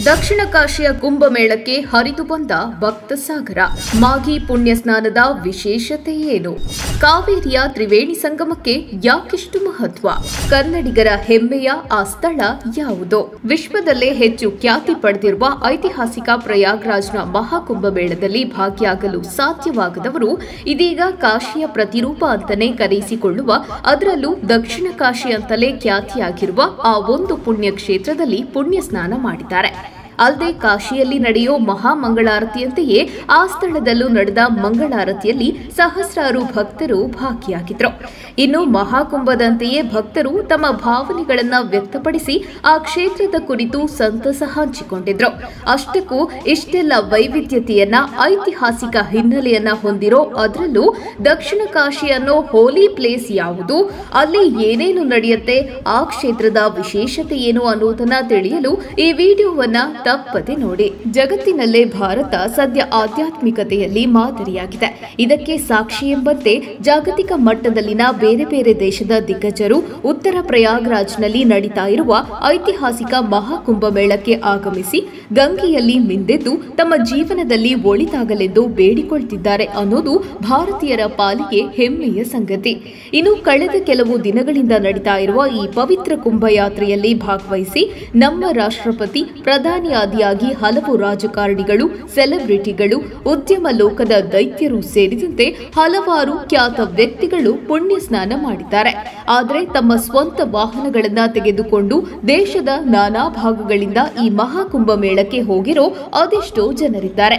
ದಕ್ಷಿಣ ಕಾಶಿಯ ಕುಂಭಮೇಳಕ್ಕೆ ಹರಿದು ಬಂದ ಭಕ್ತ ಸಾಗರ. ಮಾಘಿ ಪುಣ್ಯ ಸ್ನಾನದ ವಿಶೇಷತೆ ಏನು? ಕಾವೇರಿಯ ತ್ರಿವೇಣಿ ಸಂಗಮಕ್ಕೆ ಯಾಕಿಷ್ಟು ಮಹತ್ವ? ಕನ್ನಡಿಗರ ಹೆಮ್ಮೆಯ ಆ ಸ್ಥಳ ಯಾವುದು? ವಿಶ್ವದಲ್ಲೇ ಹೆಚ್ಚು ಖ್ಯಾತಿ ಪಡೆದಿರುವ ಐತಿಹಾಸಿಕ ಪ್ರಯಾಗ್ರಾಜ್ನ ಮಹಾಕುಂಭಮೇಳದಲ್ಲಿ ಭಾಗಿಯಾಗಲು ಸಾಧ್ಯವಾಗದವರು ಇದೀಗ ಕಾಶಿಯ ಪ್ರತಿರೂಪ ಅಂತಾನೆ ಕರೆಯಿಸಿಕೊಳ್ಳುವ, ಅದರಲ್ಲೂ ದಕ್ಷಿಣ ಕಾಶಿ ಅಂತಲೇ ಖ್ಯಾತಿಯಾಗಿರುವ ಆ ಒಂದು ಪುಣ್ಯ ಕ್ಷೇತ್ರದಲ್ಲಿ ಪುಣ್ಯ ಸ್ನಾನ ಮಾಡಿದ್ದಾರೆ. ಅಲ್ಲದೆ ಕಾಶಿಯಲ್ಲಿ ನಡೆಯೋ ಮಹಾಮಂಗಳಾರತಿಯಂತೆಯೇ ಆ ಸ್ಥಳದಲ್ಲೂ ನಡೆದ ಮಂಗಳಾರತಿಯಲ್ಲಿ ಸಹಸ್ರಾರು ಭಕ್ತರು ಭಾಗಿಯಾಗಿದ್ರು. ಇನ್ನು ಮಹಾಕುಂಭದಂತೆಯೇ ಭಕ್ತರು ತಮ್ಮ ಭಾವನೆಗಳನ್ನ ವ್ಯಕ್ತಪಡಿಸಿ ಆ ಕ್ಷೇತ್ರದ ಕುರಿತು ಸಂತಸ ಹಂಚಿಕೊಂಡಿದ್ರು. ಅಷ್ಟಕ್ಕೂ ಇಷ್ಟೆಲ್ಲ ವೈವಿಧ್ಯತೆಯನ್ನ, ಐತಿಹಾಸಿಕ ಹಿನ್ನೆಲೆಯನ್ನ ಹೊಂದಿರೋ ಅದರಲ್ಲೂ ದಕ್ಷಿಣ ಕಾಶಿ ಅನ್ನೋ ಹೋಲಿ ಪ್ಲೇಸ್ ಯಾವುದು, ಅಲ್ಲಿ ಏನೇನು ನಡೆಯುತ್ತೆ, ಆ ಕ್ಷೇತ್ರದ ವಿಶೇಷತೆ ಏನು ಅನ್ನೋದನ್ನ ತಿಳಿಯಲು ಈ ವಿಡಿಯೋವನ್ನ ತಪ್ಪದೆ ನೋಡಿ. ಜಗತ್ತಿನಲ್ಲೇ ಭಾರತ ಸದ್ಯ ಆಧ್ಯಾತ್ಮಿಕತೆಯಲ್ಲಿ ಮಾದರಿಯಾಗಿದೆ. ಇದಕ್ಕೆ ಸಾಕ್ಷಿ ಎಂಬಂತೆ ಜಾಗತಿಕ ಮಟ್ಟದಲ್ಲಿನ ಬೇರೆ ಬೇರೆ ದೇಶದ ದಿಗ್ಗಜರು ಉತ್ತರ ಪ್ರಯಾಗ್ರಾಜ್ನಲ್ಲಿ ನಡೀತಾ ಇರುವ ಐತಿಹಾಸಿಕ ಮಹಾಕುಂಭಮೇಳಕ್ಕೆ ಆಗಮಿಸಿ ಗಂಗೆಯಲ್ಲಿ ಮಿಂದೆದ್ದು ತಮ್ಮ ಜೀವನದಲ್ಲಿ ಒಳಿತಾಗಲೆಂದು ಬೇಡಿಕೊಳ್ತಿದ್ದಾರೆ ಅನ್ನೋದು ಭಾರತೀಯರ ಪಾಲಿಗೆ ಹೆಮ್ಮೆಯ ಸಂಗತಿ. ಇನ್ನು ಕಳೆದ ಕೆಲವು ದಿನಗಳಿಂದ ನಡೀತಾ ಇರುವ ಈ ಪವಿತ್ರ ಕುಂಭಯಾತ್ರೆಯಲ್ಲಿ ಭಾಗವಹಿಸಿ ನಮ್ಮ ರಾಷ್ಟ್ರಪತಿ, ಪ್ರಧಾನಿ ಆದಿಯಾಗಿ ಹಲವು ರಾಜಕಾರಣಿಗಳು, ಸೆಲೆಬ್ರಿಟಿಗಳು, ಉದ್ಯಮ ಲೋಕದ ದೈತ್ಯರು ಸೇರಿದಂತೆ ಹಲವಾರು ಖ್ಯಾತ ವ್ಯಕ್ತಿಗಳು ಪುಣ್ಯ ಸ್ನಾನ ಮಾಡಿದ್ದಾರೆ. ಆದರೆ ತಮ್ಮ ಸ್ವಂತ ವಾಹನಗಳನ್ನ ತೆಗೆದುಕೊಂಡು ದೇಶದ ನಾನಾ ಭಾಗಗಳಿಂದ ಈ ಮಹಾಕುಂಭ ಮೇಳಕ್ಕೆ ಹೋಗಿರೋ ಅದೆಷ್ಟೋ ಜನರಿದ್ದಾರೆ.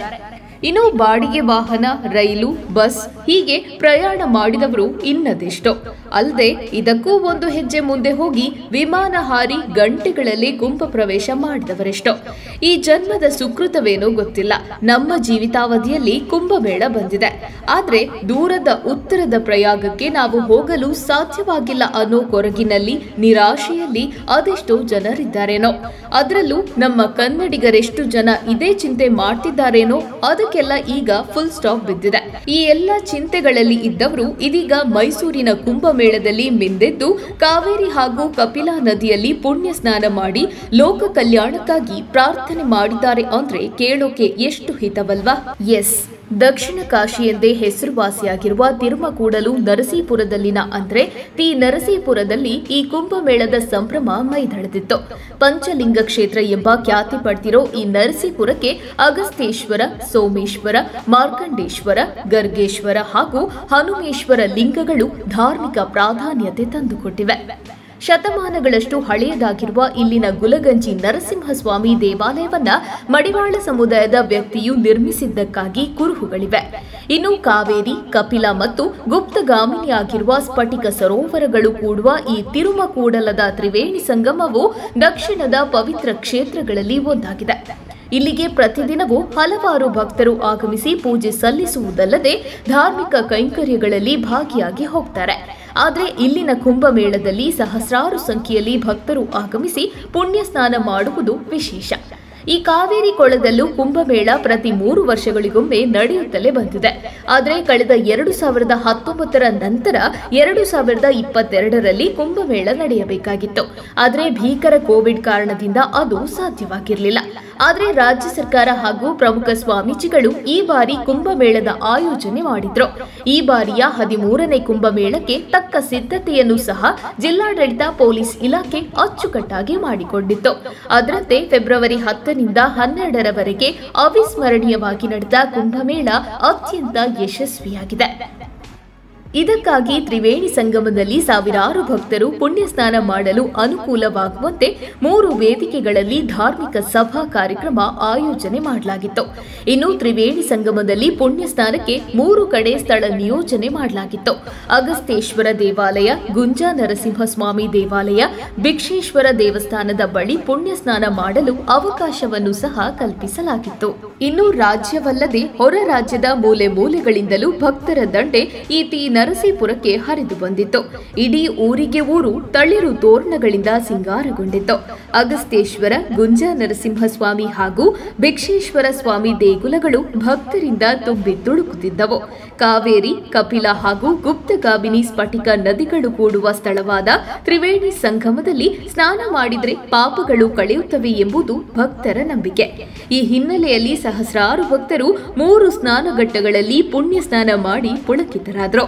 ಇನ್ನು ಬಾಡಿಗೆ ವಾಹನ, ರೈಲು, ಬಸ್ ಹೀಗೆ ಪ್ರಯಾಣ ಮಾಡಿದವರು ಇನ್ನದೆಷ್ಟೋ. ಅಲ್ಲದೆ ಇದಕ್ಕೂ ಒಂದು ಹೆಜ್ಜೆ ಮುಂದೆ ಹೋಗಿ ವಿಮಾನ ಹಾರಿ ಗಂಟೆಗಳಲ್ಲಿ ಕುಂಭ ಪ್ರವೇಶ ಮಾಡಿದವರೆಷ್ಟೋ. ಈ ಜನ್ಮದ ಸುಕೃತವೇನೋ ಗೊತ್ತಿಲ್ಲ, ನಮ್ಮ ಜೀವಿತಾವಧಿಯಲ್ಲಿ ಕುಂಭಮೇಳ ಬಂದಿದೆ. ಆದ್ರೆ ದೂರದ ಉತ್ತರದ ಪ್ರಯಾಗಕ್ಕೆ ನಾವು ಹೋಗಲು ಸಾಧ್ಯವಾಗಿಲ್ಲ ಅನ್ನೋ ಕೊರಗಿನಲ್ಲಿ, ನಿರಾಶೆಯಲ್ಲಿ ಅದೆಷ್ಟೋ ಜನರಿದ್ದಾರೇನೋ. ಅದರಲ್ಲೂ ನಮ್ಮ ಕನ್ನಡಿಗರೆಷ್ಟು ಜನ ಇದೇ ಚಿಂತೆ ಮಾಡ್ತಿದ್ದಾರೇನೋ ಅದಕ್ಕೆಲ್ಲ ಈಗ ಫುಲ್ ಸ್ಟಾಪ್ ಬಿದ್ದಿದೆ. ಈ ಎಲ್ಲ ಚಿಂತೆಗಳಲ್ಲಿ ಇದ್ದವರು ಇದೀಗ ಮೈಸೂರಿನ ಕುಂಭಮೇಳದಲ್ಲಿ ಮಿಂದೆದ್ದು ಕಾವೇರಿ ಹಾಗೂ ಕಪಿಲಾ ನದಿಯಲ್ಲಿ ಪುಣ್ಯ ಸ್ನಾನ ಮಾಡಿ ಲೋಕ ಕಲ್ಯಾಣಕ್ಕಾಗಿ ಪ್ರಾರ್ಥನೆ ಮಾಡಿದ್ದಾರೆ ಅಂದ್ರೆ ಕೇಳೋಕೆ ಎಷ್ಟು ಹಿತವಲ್ವಾ? ಎಸ್, ದಕ್ಷಿಣ ಕಾಶಿ ಎಂದೇ ಹೆಸರುವಾಸಿಯಾಗಿರುವ ತಿರುಮಕೂಡಲು ನರಸೀಪುರದಲ್ಲಿನ ಅಂದ್ರೆ ತಿ ನರಸೀಪುರದಲ್ಲಿ ಈ ಕುಂಭಮೇಳದ ಸಂಭ್ರಮ ಮೈದಳೆದಿತ್ತು. ಪಂಚಲಿಂಗ ಕ್ಷೇತ್ರ ಎಂಬ ಖ್ಯಾತಿ ಪಡೆದಿರೋ ಈ ನರಸೀಪುರಕ್ಕೆ ಅಗಸ್ತೇಶ್ವರ, ಸೋಮೇಶ್ವರ, ಮಾರ್ಕಂಡೇಶ್ವರ, ಗರ್ಗೇಶ್ವರ ಹಾಗೂ ಹನುಮೇಶ್ವರ ಲಿಂಗಗಳು ಧಾರ್ಮಿಕ ಪ್ರಾಧಾನ್ಯತೆ ತಂದುಕೊಟ್ಟಿವೆ. ಶತಮಾನಗಳಷ್ಟು ಹಳೆಯದಾಗಿರುವ ಇಲ್ಲಿನ ಗುಲಗಂಜಿ ನರಸಿಂಹಸ್ವಾಮಿ ದೇವಾಲಯವನ್ನ ಮಡಿವಾಳ ಸಮುದಾಯದ ವ್ಯಕ್ತಿಯು ನಿರ್ಮಿಸಿದ್ದಕ್ಕಾಗಿ ಕುರುಹುಗಳಿವೆ. ಇನ್ನು ಕಾವೇರಿ, ಕಪಿಲಾ ಮತ್ತು ಗುಪ್ತಗಾಮಿನಿಯಾಗಿರುವ ಸ್ಫಟಿಕ ಸರೋವರಗಳು ಕೂಡುವ ಈ ತಿರುಮಕೂಡಲದ ತ್ರಿವೇಣಿ ಸಂಗಮವು ದಕ್ಷಿಣದ ಪವಿತ್ರ ಕ್ಷೇತ್ರಗಳಲ್ಲಿ ಒಂದಾಗಿದೆ. ಇಲ್ಲಿಗೆ ಪ್ರತಿದಿನವೂ ಹಲವಾರು ಭಕ್ತರು ಆಗಮಿಸಿ ಪೂಜೆ ಸಲ್ಲಿಸುವುದಲ್ಲದೆ ಧಾರ್ಮಿಕ ಕೈಂಕರ್ಯಗಳಲ್ಲಿ ಭಾಗಿಯಾಗಿ ಹೋಗ್ತಾರೆ. ಆದರೆ ಇಲ್ಲಿನ ಕುಂಭಮೇಳದಲ್ಲಿ ಸಹಸ್ರಾರು ಸಂಖ್ಯೆಯಲ್ಲಿ ಭಕ್ತರು ಆಗಮಿಸಿ ಪುಣ್ಯ ಸ್ನಾನ ಮಾಡುವುದು ವಿಶೇಷ. ಈ ಕಾವೇರಿ ಕೊಳದಲ್ಲೂ ಕುಂಭಮೇಳ ಪ್ರತಿ 3 ವರ್ಷಗಳಿಗೊಮ್ಮೆ ನಡೆಯುತ್ತಲೇ ಬಂದಿದೆ. ಆದರೆ ಕಳೆದ 2019ರ ನಂತರ 2022ರಲ್ಲಿ ಕುಂಭಮೇಳ ನಡೆಯಬೇಕಾಗಿತ್ತು. ಆದರೆ ಭೀಕರ ಕೋವಿಡ್ ಕಾರಣದಿಂದ ಅದು ಸಾಧ್ಯವಾಗಿರಲಿಲ್ಲ. ಆದರೆ ರಾಜ್ಯ ಸರ್ಕಾರ ಹಾಗೂ ಪ್ರಮುಖ ಸ್ವಾಮೀಜಿಗಳು ಈ ಬಾರಿ ಕುಂಭಮೇಳದ ಆಯೋಜನೆ ಮಾಡಿದ್ರು. ಈ ಬಾರಿಯ 13ನೇ ಕುಂಭಮೇಳಕ್ಕೆ ತಕ್ಕ ಸಿದ್ಧತೆಯನ್ನು ಸಹ ಜಿಲ್ಲಾಡಳಿತ, ಪೊಲೀಸ್ ಇಲಾಖೆ ಅಚ್ಚುಕಟ್ಟಾಗಿ ಮಾಡಿಕೊಂಡಿತ್ತು. ಅದರಂತೆ ಫೆಬ್ರವರಿ 10ನಿಂದ 12ರವರೆಗೆ ಅವಿಸ್ಮರಣೀಯವಾಗಿ ನಡೆದ ಕುಂಭಮೇಳ ಅತ್ಯಂತ ಯಶಸ್ವಿಯಾಗಿದೆ. ಇದಕ್ಕಾಗಿ ತ್ರಿವೇಣಿ ಸಂಗಮದಲ್ಲಿ ಸಾವಿರಾರು ಭಕ್ತರು ಪುಣ್ಯ ಸ್ನಾನ ಮಾಡಲು ಅನುಕೂಲವಾಗುವಂತೆ 3 ವೇದಿಕೆಗಳಲ್ಲಿ ಧಾರ್ಮಿಕ ಸಭಾ ಕಾರ್ಯಕ್ರಮ ಆಯೋಜನೆ ಮಾಡಲಾಗಿತ್ತು. ಇನ್ನು ತ್ರಿವೇಣಿ ಸಂಗಮದಲ್ಲಿ ಪುಣ್ಯ ಸ್ನಾನಕ್ಕೆ 3 ಕಡೆ ಸ್ಥಳ ನಿಯೋಜನೆ ಮಾಡಲಾಗಿತ್ತು. ಅಗಸ್ತೇಶ್ವರ ದೇವಾಲಯ, ಗುಂಜಾ ನರಸಿಂಹಸ್ವಾಮಿ ದೇವಾಲಯ, ಭಿಕ್ಷೇಶ್ವರ ದೇವಸ್ಥಾನದ ಬಳಿ ಪುಣ್ಯ ಸ್ನಾನ ಮಾಡಲು ಅವಕಾಶವನ್ನು ಸಹ ಕಲ್ಪಿಸಲಾಗಿತ್ತು. ಇನ್ನು ರಾಜ್ಯವಲ್ಲದೆ ಹೊರ ರಾಜ್ಯದ ಮೂಲೆ ಮೂಲೆಗಳಿಂದಲೂ ಭಕ್ತರ ದಂಡೆ ಈ ತಿ ನರಸೀಪುರಕ್ಕೆ ಹರಿದು ಬಂದಿತ್ತು. ಇಡೀ ಊರಿಗೆ ಊರು ತಳಿರು ತೋರಣಗಳಿಂದ ಸಿಂಗಾರಗೊಂಡಿತ್ತು. ಅಗಸ್ತೇಶ್ವರ, ಗುಂಜ ನರಸಿಂಹಸ್ವಾಮಿ ಹಾಗೂ ಭಿಕ್ಷೇಶ್ವರ ಸ್ವಾಮಿ ದೇಗುಲಗಳು ಭಕ್ತರಿಂದ ತುಂಬಿ ತುಳುಕುತ್ತಿದ್ದವು. ಕಾವೇರಿ, ಕಪಿಲ ಹಾಗೂ ಗುಪ್ತಗಾಮಿನಿ ಸ್ಫಟಿಕ ನದಿಗಳು ಕೂಡುವ ಸ್ಥಳವಾದ ತ್ರಿವೇಣಿ ಸಂಗಮದಲ್ಲಿ ಸ್ನಾನ ಮಾಡಿದ್ರೆ ಪಾಪಗಳು ಕಳೆಯುತ್ತವೆ ಎಂಬುದು ಭಕ್ತರ ನಂಬಿಕೆ. ಈ ಹಿನ್ನೆಲೆಯಲ್ಲಿ ಸಹಸ್ರಾರು ಭಕ್ತರು 3 ಸ್ನಾನಘಟ್ಟಗಳಲ್ಲಿ ಪುಣ್ಯ ಸ್ನಾನ ಮಾಡಿ ಪುಳಕಿತರಾದರು.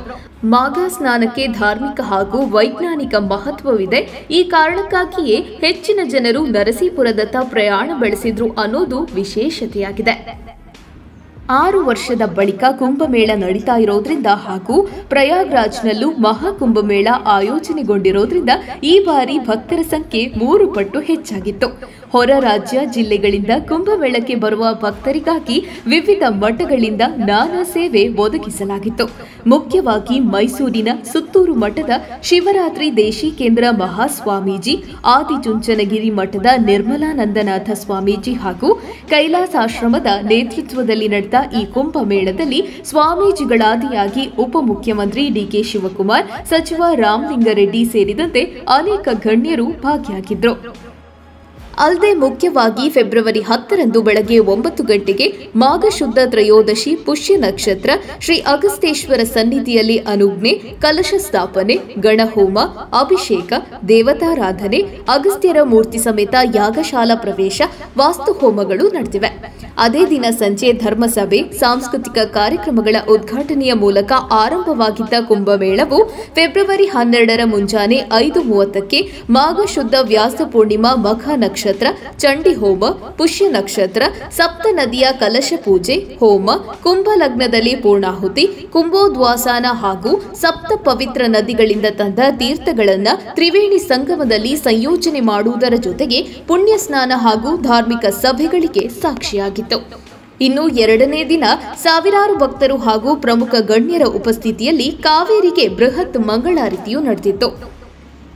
ಮಾಘ ಸ್ನಾನಕ್ಕೆ ಧಾರ್ಮಿಕ ಹಾಗೂ ವೈಜ್ಞಾನಿಕ ಮಹತ್ವವಿದೆ. ಈ ಕಾರಣಕ್ಕಾಗಿಯೇ ಹೆಚ್ಚಿನ ಜನರು ನರಸೀಪುರದತ್ತ ಪ್ರಯಾಣ ಬೆಳೆಸಿದ್ರು ಅನ್ನೋದು ವಿಶೇಷತೆಯಾಗಿದೆ. 6 ವರ್ಷದ ಬಳಿಕ ಕುಂಭಮೇಳ ನಡೀತಾ ಇರೋದ್ರಿಂದ ಹಾಗೂ ಪ್ರಯಾಗ್ರಾಜ್ನಲ್ಲೂ ಮಹಾಕುಂಭಮೇಳ ಆಯೋಜನೆಗೊಂಡಿರೋದ್ರಿಂದ ಈ ಬಾರಿ ಭಕ್ತರ ಸಂಖ್ಯೆ 3 ಪಟ್ಟು ಹೆಚ್ಚಾಗಿತ್ತು. ಹೊರ ರಾಜ್ಯ ಜಿಲ್ಲೆಗಳಿಂದ ಕುಂಭಮೇಳಕ್ಕೆ ಬರುವ ಭಕ್ತರಿಗಾಗಿ ವಿವಿಧ ಮಠಗಳಿಂದ ನಾನಾ ಸೇವೆ ಒದಗಿಸಲಾಗಿತ್ತು. ಮುಖ್ಯವಾಗಿ ಮೈಸೂರಿನ ಸುತ್ತೂರು ಮಠದ ಶಿವರಾತ್ರಿ ದೇಶಿಕೇಂದ್ರ ಮಹಾಸ್ವಾಮೀಜಿ, ಆದಿಚುಂಚನಗಿರಿ ಮಠದ ನಿರ್ಮಲಾನಂದನಾಥ ಸ್ವಾಮೀಜಿ ಹಾಗೂ ಕೈಲಾಸಾಶ್ರಮದ ನೇತೃತ್ವದಲ್ಲಿ ನಡೆದ ಈ ಕುಂಭಮೇಳದಲ್ಲಿ ಸ್ವಾಮೀಜಿಗಳಾದಿಯಾಗಿ ಉಪಮುಖ್ಯಮಂತ್ರಿ ಡಿಕೆ ಶಿವಕುಮಾರ್, ಸಚಿವ ರಾಮಲಿಂಗಾರೆಡ್ಡಿ ಸೇರಿದಂತೆ ಅನೇಕ ಗಣ್ಯರು ಭಾಗಿಯಾಗಿದ್ದರು. ಅಲ್ಲದೆ ಮುಖ್ಯವಾಗಿ ಫೆಬ್ರವರಿ 10ರಂದು ಬೆಳಗ್ಗೆ 9 ಗಂಟೆಗೆ ಮಾಘ ಶುದ್ಧ ತ್ರಯೋದಶಿ ಪುಷ್ಯ ನಕ್ಷತ್ರ ಶ್ರೀ ಅಗಸ್ತೇಶ್ವರ ಸನ್ನಿಧಿಯಲ್ಲಿ ಅನುಜ್ಞೆ, ಕಲಶ ಸ್ಥಾಪನೆ, ಗಣಹೋಮ, ಅಭಿಷೇಕ, ದೇವತಾರಾಧನೆ, ಅಗಸ್ತ್ಯರ ಮೂರ್ತಿ ಸಮೇತ ಯಾಗಶಾಲಾ ಪ್ರವೇಶ, ವಾಸ್ತುಹೋಮಗಳು ನಡೆದಿವೆ. ಅದೇ ದಿನ ಸಂಜೆ ಧರ್ಮಸಭೆ, ಸಾಂಸ್ಕೃತಿಕ ಕಾರ್ಯಕ್ರಮಗಳ ಉದ್ಘಾಟನೆಯ ಮೂಲಕ ಆರಂಭವಾಗಿದ್ದ ಕುಂಭಮೇಳವು ಫೆಬ್ರವರಿ 12ರ ಮುಂಜಾನೆ 5:30ಕ್ಕೆ ಮಾಘ ಶುದ್ಧ ವ್ಯಾಸ ಪೂರ್ಣಿಮಾ ಮಖ ನಕ್ಷತ್ರ, ಚಂಡಿ ಹೋಮ, ಪುಷ್ಯ ನಕ್ಷತ್ರ, ಸಪ್ತ ನದಿಯ ಕಲಶ ಪೂಜೆ, ಹೋಮ, ಕುಂಭ ಲಗ್ನದಲ್ಲಿ ಪೂರ್ಣಾಹುತಿ, ಕುಂಭೋದ್ವಾಸನ ಹಾಗೂ ಸಪ್ತ ಪವಿತ್ರ ನದಿಗಳಿಂದ ತಂದ ತೀರ್ಥಗಳನ್ನು ತ್ರಿವೇಣಿ ಸಂಗಮದಲ್ಲಿ ಸಂಯೋಜನೆ ಮಾಡುವುದರ ಜೊತೆಗೆ ಪುಣ್ಯ ಸ್ನಾನ ಹಾಗೂ ಧಾರ್ಮಿಕ ಸಭೆಗಳಿಗೆ ಸಾಕ್ಷಿಯಾಗಿತ್ತು. ಇನ್ನು 2ನೇ ದಿನ ಸಾವಿರಾರು ಭಕ್ತರು ಹಾಗೂ ಪ್ರಮುಖ ಗಣ್ಯರ ಉಪಸ್ಥಿತಿಯಲ್ಲಿ ಕಾವೇರಿಗೆ ಬೃಹತ್ ಮಂಗಳಾರತಿಯು ನಡೆದಿತ್ತು.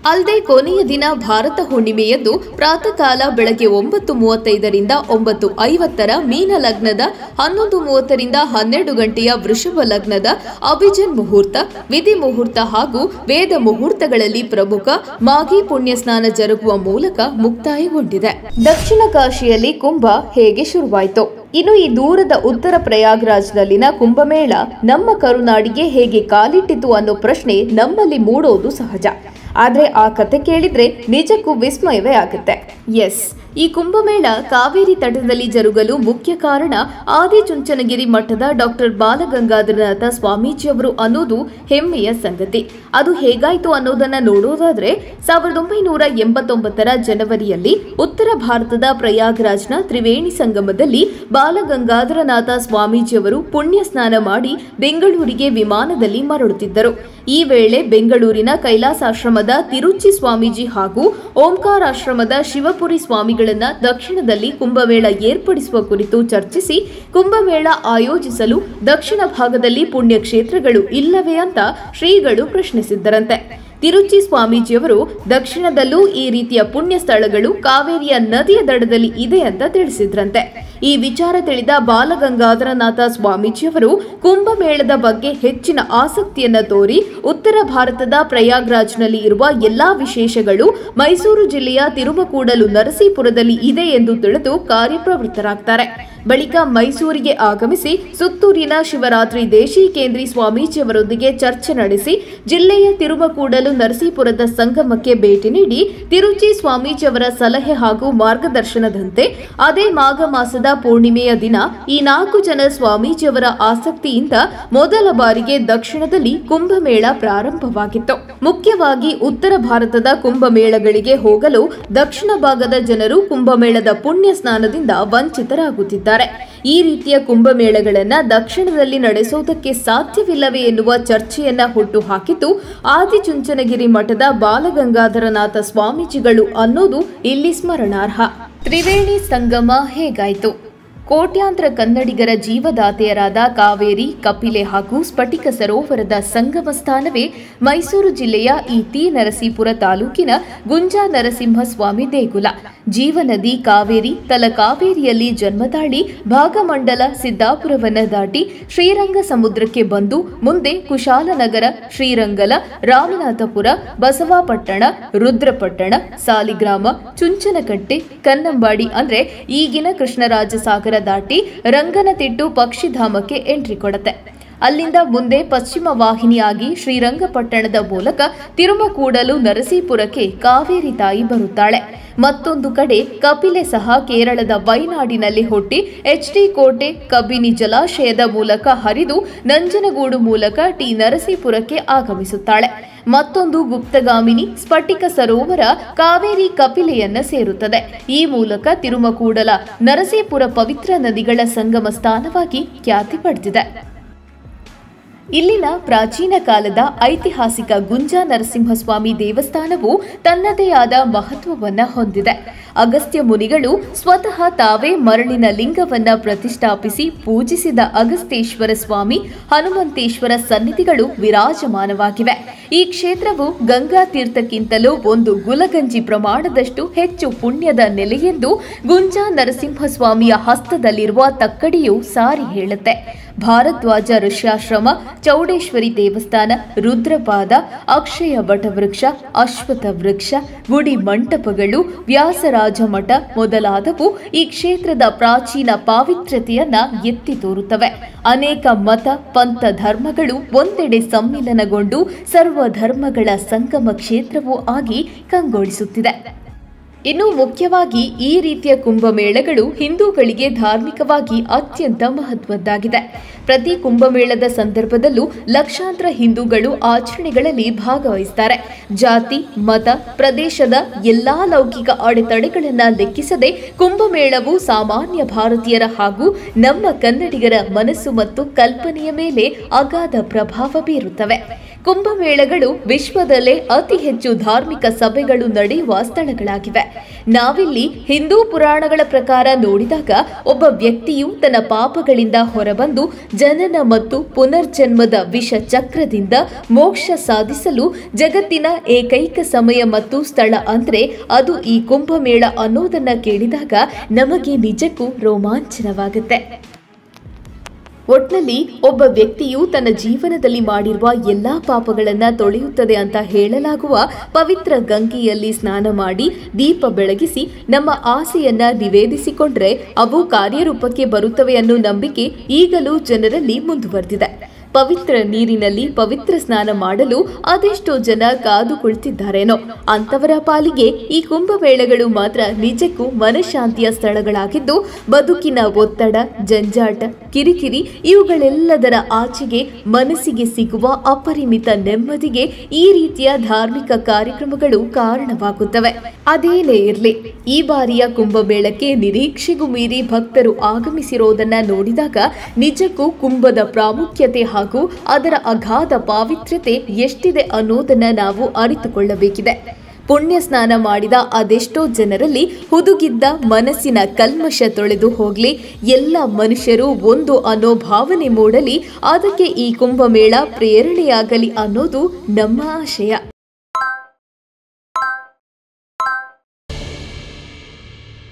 ಅಲ್ಲದೆ ಕೊನೆಯ ದಿನ ಭಾರತ ಹುಣ್ಣಿಮೆಯದ್ದು ಪ್ರಾತಃ ಕಾಲ ಬೆಳಗ್ಗೆ 9:35ರಿಂದ 9:50 ಮೀನ ಲಗ್ನದ, 11:30ರಿಂದ 12 ಗಂಟೆಯ ವೃಷಭ ಲಗ್ನದ ಅಭಿಜನ್ ಮುಹೂರ್ತ, ವಿಧಿ ಮುಹೂರ್ತ ಹಾಗೂ ವೇದ ಮುಹೂರ್ತಗಳಲ್ಲಿ ಪ್ರಮುಖ ಮಾಘಿ ಪುಣ್ಯ ಸ್ನಾನ ಜರುಗುವ ಮೂಲಕ ಮುಕ್ತಾಯಗೊಂಡಿದೆ. ದಕ್ಷಿಣ ಕಾಶಿಯಲ್ಲಿ ಕುಂಭ ಹೇಗೆ ಶುರುವಾಯಿತು? ಇನ್ನು ಈ ದೂರದ ಉತ್ತರ ಪ್ರಯಾಗ್ರಾಜ್ನಲ್ಲಿನ ಕುಂಭಮೇಳ ನಮ್ಮ ಕರುನಾಡಿಗೆ ಹೇಗೆ ಕಾಲಿಟ್ಟಿತು ಅನ್ನೋ ಪ್ರಶ್ನೆ ನಮ್ಮಲ್ಲಿ ಮೂಡೋದು ಸಹಜ. ಆದ್ರೆ ಆ ಕತೆ ಕೇಳಿದ್ರೆ ನಿಜಕ್ಕೂ ವಿಸ್ಮಯವೇ ಆಗುತ್ತೆ. ಎಸ್, ಈ ಕುಂಭಮೇಳ ಕಾವೇರಿ ತಟದಲ್ಲಿ ಜರುಗಲು ಮುಖ್ಯ ಕಾರಣ ಆದಿಚುಂಚನಗಿರಿ ಮಠದ ಡಾಕ್ಟರ್ ಬಾಲಗಂಗಾಧರನಾಥ ಸ್ವಾಮೀಜಿಯವರು ಅನ್ನೋದು ಹೆಮ್ಮೆಯ ಸಂಗತಿ. ಅದು ಹೇಗಾಯ್ತು ಅನ್ನೋದನ್ನ ನೋಡೋದಾದ್ರೆ 1989ರ ಜನವರಿಯಲ್ಲಿ ಉತ್ತರ ಭಾರತದ ಪ್ರಯಾಗ್ರಾಜ್ನ ತ್ರಿವೇಣಿ ಸಂಗಮದಲ್ಲಿ ಬಾಲಗಂಗಾಧರನಾಥ ಸ್ವಾಮೀಜಿಯವರು ಪುಣ್ಯ ಸ್ನಾನ ಮಾಡಿ ಬೆಂಗಳೂರಿಗೆ ವಿಮಾನದಲ್ಲಿ ಮರಳುತ್ತಿದ್ದರು. ಈ ವೇಳೆ ಬೆಂಗಳೂರಿನ ಕೈಲಾಸಾಶ್ರಮದ ತಿರುಚಿ ಸ್ವಾಮೀಜಿ ಹಾಗೂ ಓಂಕಾರಾಶ್ರಮದ ಶಿವಪುರಿ ಸ್ವಾಮಿಗಳನ್ನ ದಕ್ಷಿಣದಲ್ಲಿ ಕುಂಭಮೇಳ ಏರ್ಪಡಿಸುವ ಕುರಿತು ಚರ್ಚಿಸಿ ಕುಂಭಮೇಳ ಆಯೋಜಿಸಲು ದಕ್ಷಿಣ ಭಾಗದಲ್ಲಿ ಪುಣ್ಯಕ್ಷೇತ್ರಗಳು ಇಲ್ಲವೇ ಅಂತ ಶ್ರೀಗಳು ಪ್ರಶ್ನಿಸಿದ್ದರಂತೆ. ತಿರುಚಿ ಸ್ವಾಮೀಜಿಯವರು ದಕ್ಷಿಣದಲ್ಲೂ ಈ ರೀತಿಯ ಪುಣ್ಯ ಸ್ಥಳಗಳು ಕಾವೇರಿಯ ನದಿಯ ದಡದಲ್ಲಿ ಇದೆ ಅಂತ ತಿಳಿಸಿದ್ರಂತೆ. ಈ ವಿಚಾರ ತಿಳಿದ ಬಾಲಗಂಗಾಧರನಾಥ ಸ್ವಾಮೀಜಿಯವರು ಕುಂಭಮೇಳದ ಬಗ್ಗೆ ಹೆಚ್ಚಿನ ಆಸಕ್ತಿಯನ್ನ ತೋರಿ ಉತ್ತರ ಭಾರತದ ಪ್ರಯಾಗ್ರಾಜ್ನಲ್ಲಿ ಇರುವ ಎಲ್ಲಾ ವಿಶೇಷಗಳು ಮೈಸೂರು ಜಿಲ್ಲೆಯ ತಿರುಮಕೂಡಲು ನರಸೀಪುರದಲ್ಲಿ ಇದೆ ಎಂದು ತಿಳಿದು ಕಾರ್ಯಪ್ರವೃತ್ತರಾಗ್ತಾರೆ. ಬಳಿಕ ಮೈಸೂರಿಗೆ ಆಗಮಿಸಿ ಸುತ್ತೂರಿನ ಶಿವರಾತ್ರಿ ದೇಶಿಕೇಂದ್ರಿ ಸ್ವಾಮೀಜಿಯವರೊಂದಿಗೆ ಚರ್ಚೆ ನಡೆಸಿ ಜಿಲ್ಲೆಯ ತಿರುಮಕೂಡಲು ನರಸೀಪುರದ ಸಂಗಮಕ್ಕೆ ಭೇಟಿ ನೀಡಿ ತಿರುಚಿ ಸ್ವಾಮೀಜಿಯವರ ಸಲಹೆ ಹಾಗೂ ಮಾರ್ಗದರ್ಶನದಂತೆ ಅದೇ ಮಾಘ ಮಾಸದ ಪೂರ್ಣಿಮೆಯ ದಿನ ಈ 4 ಜನ ಸ್ವಾಮೀಜಿಯವರ ಆಸಕ್ತಿಯಿಂದ ಮೊದಲ ಬಾರಿಗೆ ದಕ್ಷಿಣದಲ್ಲಿ ಕುಂಭಮೇಳ ಪ್ರಾರಂಭವಾಗಿತ್ತು. ಮುಖ್ಯವಾಗಿ ಉತ್ತರ ಭಾರತದ ಕುಂಭಮೇಳಗಳಿಗೆ ಹೋಗಲು ದಕ್ಷಿಣ ಭಾಗದ ಜನರು ಕುಂಭಮೇಳದ ಪುಣ್ಯ ಸ್ನಾನದಿಂದ ವಂಚಿತರಾಗುತ್ತಿದ್ದಾರೆ. ಈ ರೀತಿಯ ಕುಂಭಮೇಳಗಳನ್ನ ದಕ್ಷಿಣದಲ್ಲಿ ನಡೆಸುವುದಕ್ಕೆ ಸಾಧ್ಯವಿಲ್ಲವೇ ಎನ್ನುವ ಚರ್ಚೆಯನ್ನ ಹುಟ್ಟು ಹಾಕಿದ್ದು ಆದಿಚುಂಚನಗಿರಿ ಮಠದ ಬಾಲಗಂಗಾಧರನಾಥ ಸ್ವಾಮೀಜಿಗಳು ಅನ್ನೋದು ಇಲ್ಲಿ ಸ್ಮರಣಾರ್ಹ. ತ್ರಿವೇಣಿ ಸಂಗಮ ಹೇಗಾಯಿತು? ಕೋಟ್ಯಾಂತರ ಕನ್ನಡಿಗರ ಜೀವದಾತೆಯರಾದ ಕಾವೇರಿ, ಕಪಿಲೆ ಹಾಗೂ ಸ್ಫಟಿಕ ಸರೋವರದ ಸಂಗಮ ಸ್ಥಾನವೇ ಮೈಸೂರು ಜಿಲ್ಲೆಯ ಈ ಟಿ ನರಸೀಪುರ ತಾಲೂಕಿನ ಗುಂಜಾ ನರಸಿಂಹಸ್ವಾಮಿ ದೇಗುಲ. ಜೀವನದಿ ಕಾವೇರಿ ತಲಕಾವೇರಿಯಲ್ಲಿ ಜನ್ಮತಾಳಿ ಭಾಗಮಂಡಲ ಸಿದ್ದಾಪುರವನ್ನ ದಾಟಿ ಶ್ರೀರಂಗ ಸಮುದ್ರಕ್ಕೆ ಬಂದು ಮುಂದೆ ಕುಶಾಲನಗರ, ಶ್ರೀರಂಗಲ, ರಾಮನಾಥಪುರ, ಬಸವಾಪಟ್ಟಣ, ರುದ್ರಪಟ್ಟಣ, ಸಾಲಿಗ್ರಾಮ, ಚುಂಚನಕಟ್ಟೆ, ಕನ್ನಂಬಾಡಿ ಅಂದ್ರೆ ಈಗಿನ ಕೃಷ್ಣರಾಜ ಸಾಗರ ದಾಟಿ ರಂಗನತಿಟ್ಟು ಪಕ್ಷಿಧಾಮಕ್ಕೆ ಎಂಟ್ರಿ ಕೊಡುತ್ತೆ. ಅಲ್ಲಿಂದ ಮುಂದೆ ಪಶ್ಚಿಮ ವಾಹಿನಿಯಾಗಿ ಶ್ರೀರಂಗಪಟ್ಟಣದ ಮೂಲಕ ತಿರುಮಕೂಡಲು ನರಸೀಪುರಕ್ಕೆ ಕಾವೇರಿ ತಾಯಿ ಬರುತ್ತಾಳೆ. ಮತ್ತೊಂದು ಕಡೆ ಕಪಿಲೆ ಸಹ ಕೇರಳದ ವೈನಾಡಿನಲ್ಲಿ ಹುಟ್ಟಿ HD ಕೋಟೆ, ಕಬಿನಿ ಜಲಾಶಯದ ಮೂಲಕ ಹರಿದು ನಂಜನಗೂಡು ಮೂಲಕ ಟಿ ನರಸೀಪುರಕ್ಕೆ ಆಗಮಿಸುತ್ತಾಳೆ. ಮತ್ತೊಂದು ಗುಪ್ತಗಾಮಿನಿ ಸ್ಫಟಿಕ ಸರೋವರ ಕಾವೇರಿ ಕಪಿಲೆಯನ್ನ ಸೇರುತ್ತದೆ. ಈ ಮೂಲಕ ತಿರುಮಕೂಡಲ ನರಸೀಪುರ ಪವಿತ್ರ ನದಿಗಳ ಸಂಗಮ ಸ್ಥಾನವಾಗಿ ಖ್ಯಾತಿ ಪಡೆದಿದೆ. ಇಲ್ಲಿನ ಪ್ರಾಚೀನ ಕಾಲದ ಐತಿಹಾಸಿಕ ಗುಂಜಾ ನರಸಿಂಹಸ್ವಾಮಿ ದೇವಸ್ಥಾನವು ತನ್ನದೇ ಆದ ಮಹತ್ವವನ್ನ ಹೊಂದಿದೆ. ಅಗಸ್ತ್ಯ ಮುನಿಗಳು ಸ್ವತಃ ತಾವೇ ಮರಳಿನ ಲಿಂಗವನ್ನ ಪ್ರತಿಷ್ಠಾಪಿಸಿ ಪೂಜಿಸಿದ ಅಗಸ್ತೇಶ್ವರ ಸ್ವಾಮಿ, ಹನುಮಂತೇಶ್ವರ ಸನ್ನಿಧಿಗಳು ವಿರಾಜಮಾನವಾಗಿವೆ. ಈ ಕ್ಷೇತ್ರವು ಗಂಗಾ ತೀರ್ಥಕ್ಕಿಂತಲೂ ಒಂದು ಗುಲಗಂಜಿ ಪ್ರಮಾಣದಷ್ಟು ಹೆಚ್ಚು ಪುಣ್ಯದ ನೆಲೆಯೆಂದು ಗುಂಜಾ ನರಸಿಂಹಸ್ವಾಮಿಯ ಹಸ್ತದಲ್ಲಿರುವ ತಕ್ಕಡಿಯು ಸಾರಿ ಹೇಳುತ್ತೆ. ಭಾರದ್ವಾಜ ಋಷ್ಯಾಶ್ರಮ, ಚೌಡೇಶ್ವರಿ ದೇವಸ್ಥಾನ, ರುದ್ರಪಾದ, ಅಕ್ಷಯ ವಟವೃಕ್ಷ, ಅಶ್ವಥ ವೃಕ್ಷ, ಗುಡಿ ಮಂಟಪಗಳು, ವ್ಯಾಸರಾಜ ಮಠ ಮೊದಲಾದವು ಈ ಕ್ಷೇತ್ರದ ಪ್ರಾಚೀನ ಪಾವಿತ್ರ್ಯತೆಯನ್ನ ಎತ್ತಿ ತೋರುತ್ತವೆ. ಅನೇಕ ಮತ ಪಂಥ ಧರ್ಮಗಳು ಒಂದೆಡೆ ಸಮ್ಮಿಲನಗೊಂಡು ಸರ್ವಧರ್ಮಗಳ ಸಂಗಮ ಕ್ಷೇತ್ರವೂ ಆಗಿ ಕಂಗೊಳಿಸುತ್ತಿದೆ. ಇನ್ನು ಮುಖ್ಯವಾಗಿ ಈ ರೀತಿಯ ಕುಂಭಮೇಳಗಳು ಹಿಂದೂಗಳಿಗೆ ಧಾರ್ಮಿಕವಾಗಿ ಅತ್ಯಂತ ಮಹತ್ವದ್ದಾಗಿದೆ. ಪ್ರತಿ ಕುಂಭಮೇಳದ ಸಂದರ್ಭದಲ್ಲೂ ಲಕ್ಷಾಂತರ ಹಿಂದೂಗಳು ಆಚರಣೆಗಳಲ್ಲಿ ಭಾಗವಹಿಸುತ್ತಾರೆ. ಜಾತಿ, ಮತ, ಪ್ರದೇಶದ ಎಲ್ಲಾ ಲೌಕಿಕ ಅಡೆತಡೆಗಳನ್ನು ಲೆಕ್ಕಿಸದೆ ಕುಂಭಮೇಳವು ಸಾಮಾನ್ಯ ಭಾರತೀಯರ ಹಾಗೂ ನಮ್ಮ ಕನ್ನಡಿಗರ ಮನಸ್ಸು ಮತ್ತು ಕಲ್ಪನೆಯ ಮೇಲೆ ಅಗಾಧ ಪ್ರಭಾವ ಬೀರುತ್ತವೆ. ಕುಂಭಮೇಳಗಳು ವಿಶ್ವದಲ್ಲೇ ಅತಿ ಹೆಚ್ಚು ಧಾರ್ಮಿಕ ಸಭೆಗಳು ನಡೆಯುವ ಸ್ಥಳಗಳಾಗಿವೆ. ನಾವಿಲ್ಲಿ ಹಿಂದೂ ಪುರಾಣಗಳ ಪ್ರಕಾರ ನೋಡಿದಾಗ ಒಬ್ಬ ವ್ಯಕ್ತಿಯು ತನ್ನ ಪಾಪಗಳಿಂದ ಹೊರಬಂದು ಜನನ ಮತ್ತು ಪುನರ್ಜನ್ಮದ ವಿಷ ಚಕ್ರದಿಂದ ಮೋಕ್ಷ ಸಾಧಿಸಲು ಜಗತ್ತಿನ ಏಕೈಕ ಸಮಯ ಮತ್ತು ಸ್ಥಳ ಅಂದ್ರೆ ಅದು ಈ ಕುಂಭಮೇಳ ಅನ್ನೋದನ್ನ ಕೇಳಿದಾಗ ನಮಗೆ ನಿಜಕ್ಕೂ ರೋಮಾಂಚನವಾಗುತ್ತೆ. ಒಟ್ನಲ್ಲಿ ಒಬ್ಬ ವ್ಯಕ್ತಿಯು ತನ್ನ ಜೀವನದಲ್ಲಿ ಮಾಡಿರುವ ಎಲ್ಲಾ ಪಾಪಗಳನ್ನ ತೊಳೆಯುತ್ತದೆ ಅಂತ ಹೇಳಲಾಗುವ ಪವಿತ್ರ ಗಂಗೆಯಲ್ಲಿ ಸ್ನಾನ ಮಾಡಿ ದೀಪ ಬೆಳಗಿಸಿ ನಮ್ಮ ಆಸೆಯನ್ನ ನಿವೇದಿಸಿಕೊಂಡ್ರೆ ಅವು ಕಾರ್ಯರೂಪಕ್ಕೆ ಬರುತ್ತವೆ ಅನ್ನೋ ನಂಬಿಕೆ ಈಗಲೂ ಜನರಲ್ಲಿ ಮುಂದುವರೆದಿದೆ. ಪವಿತ್ರ ನೀರಿನಲ್ಲಿ ಪವಿತ್ರ ಸ್ನಾನ ಮಾಡಲು ಅದೆಷ್ಟೋ ಜನ ಕಾದು ಕುಳಿತಿದ್ದಾರೇನೋ. ಅಂತವರ ಪಾಲಿಗೆ ಈ ಕುಂಭಮೇಳಗಳು ಮಾತ್ರ ನಿಜಕ್ಕೂ ಮನಃಶಾಂತಿಯ ಸ್ಥಳಗಳಾಗಿದ್ದು ಬದುಕಿನ ಒತ್ತಡ, ಜಂಜಾಟ, ಕಿರಿಕಿರಿ ಇವುಗಳೆಲ್ಲದರ ಆಚೆಗೆ ಮನಸ್ಸಿಗೆ ಸಿಗುವ ಅಪರಿಮಿತ ನೆಮ್ಮದಿಗೆ ಈ ರೀತಿಯ ಧಾರ್ಮಿಕ ಕಾರ್ಯಕ್ರಮಗಳು ಕಾರಣವಾಗುತ್ತವೆ. ಅದೇನೇ ಇರಲಿ, ಈ ಬಾರಿಯ ಕುಂಭಮೇಳಕ್ಕೆ ನಿರೀಕ್ಷೆಗೂ ಮೀರಿ ಭಕ್ತರು ಆಗಮಿಸಿರೋದನ್ನ ನೋಡಿದಾಗ ನಿಜಕ್ಕೂ ಕುಂಭದ ಪ್ರಾಮುಖ್ಯತೆ ಹಾಗೂ ಅದರ ಅಗಾಧ ಪಾವಿತ್ರ್ಯತೆ ಎಷ್ಟಿದೆ ಅನ್ನೋದನ್ನ ನಾವು ಅರಿತುಕೊಳ್ಳಬೇಕಿದೆ. ಪುಣ್ಯ ಸ್ನಾನ ಮಾಡಿದ ಅದೆಷ್ಟೋ ಜನರಲ್ಲಿ ಹುದುಗಿದ್ದ ಮನಸ್ಸಿನ ಕಲ್ಮಶ ತೊಳೆದು ಹೋಗ್ಲಿ, ಎಲ್ಲ ಮನುಷ್ಯರು ಒಂದು ಅನ್ನೋ ಭಾವನೆ ಮೂಡಲಿ, ಅದಕ್ಕೆ ಈ ಕುಂಭಮೇಳ ಪ್ರೇರಣೆಯಾಗಲಿ ಅನ್ನೋದು ನಮ್ಮ ಆಶಯ.